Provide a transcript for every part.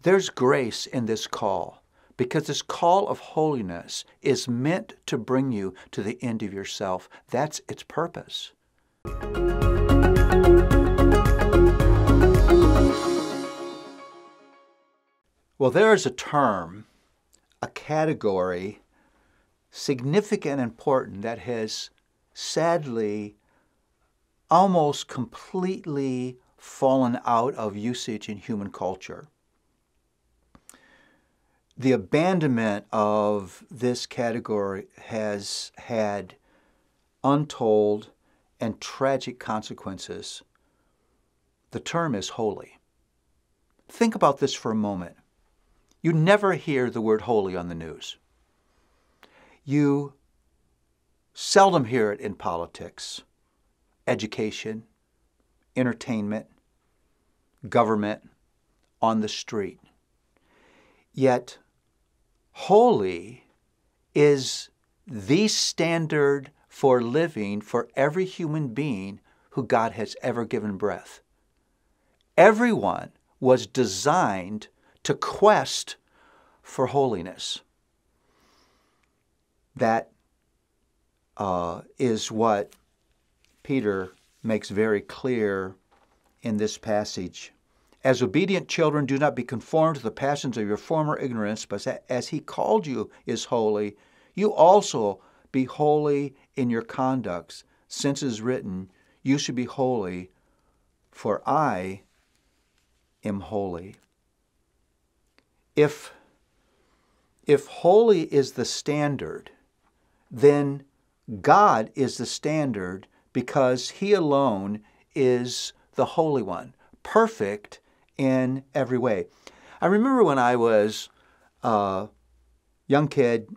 There's grace in this call, because this call of holiness is meant to bring you to the end of yourself. That's its purpose. Well, there is a term, a category, significant and important, that has sadly almost completely fallen out of usage in human culture. The abandonment of this category has had untold and tragic consequences. The term is holy. Think about this for a moment. You never hear the word holy on the news. You seldom hear it in politics, education, entertainment, government, on the street. Yet, holy is the standard for living for every human being who God has ever given breath. Everyone was designed to quest for holiness. That is what Peter makes very clear in this passage. As obedient children, do not be conformed to the passions of your former ignorance, but as he called you is holy, you also be holy in your conducts, since it is written, you should be holy, for I am holy. If holy is the standard, then God is the standard, because he alone is the Holy One, perfect in every way. I remember when I was a young kid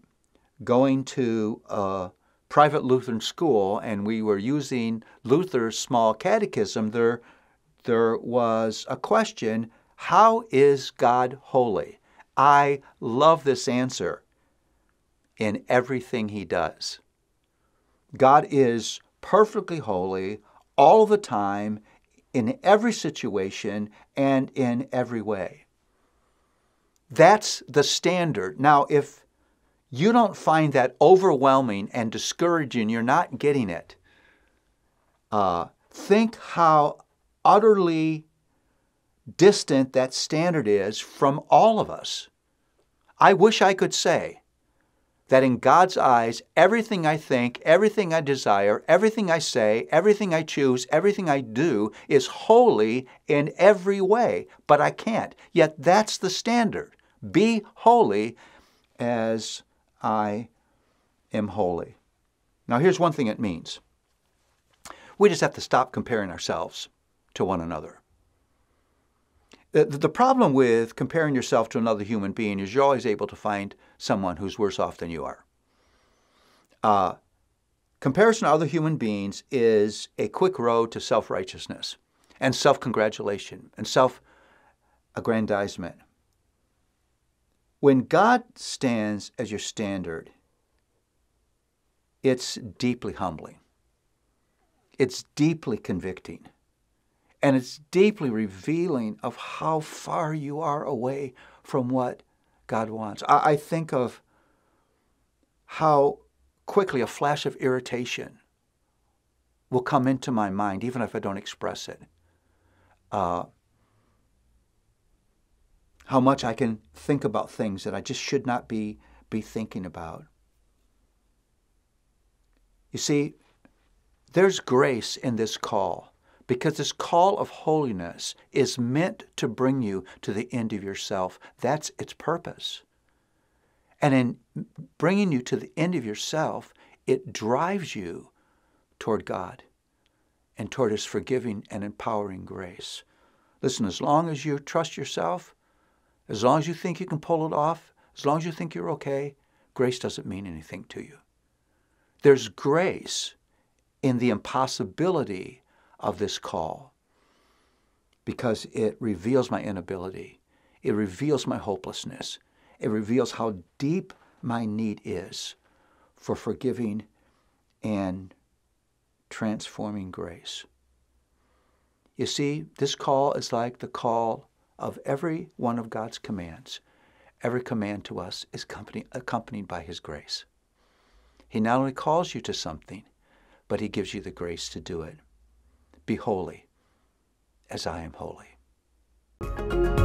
going to a private Lutheran school, and we were using Luther's small catechism, there was a question, how is God holy? I love this answer. In everything he does. God is perfectly holy all the time, in every situation, and in every way. That's the standard. Now, if you don't find that overwhelming and discouraging, you're not getting it. Think how utterly distant that standard is from all of us. I wish I could say that in God's eyes, everything I think, everything I desire, everything I say, everything I choose, everything I do is holy in every way. But I can't. Yet that's the standard. Be holy as I am holy. Now here's one thing it means. We just have to stop comparing ourselves to one another. The problem with comparing yourself to another human being is you're always able to find someone who's worse off than you are. Comparison to other human beings is a quick road to self-righteousness and self-congratulation and self-aggrandizement. When God stands as your standard, it's deeply humbling. It's deeply convicting. And it's deeply revealing of how far you are away from what God wants. I think of how quickly a flash of irritation will come into my mind, even if I don't express it. How much I can think about things that I just should not be thinking about. You see, there's grace in this call, because this call of holiness is meant to bring you to the end of yourself. That's its purpose. And in bringing you to the end of yourself, it drives you toward God and toward his forgiving and empowering grace. Listen, as long as you trust yourself, as long as you think you can pull it off, as long as you think you're okay, grace doesn't mean anything to you. There's grace in the impossibility of this call, because it reveals my inability. It reveals my hopelessness. It reveals how deep my need is for forgiving and transforming grace. You see, this call is like the call of every one of God's commands, every command to us is accompanied by His grace. He not only calls you to something, but He gives you the grace to do it. Be holy as I am holy.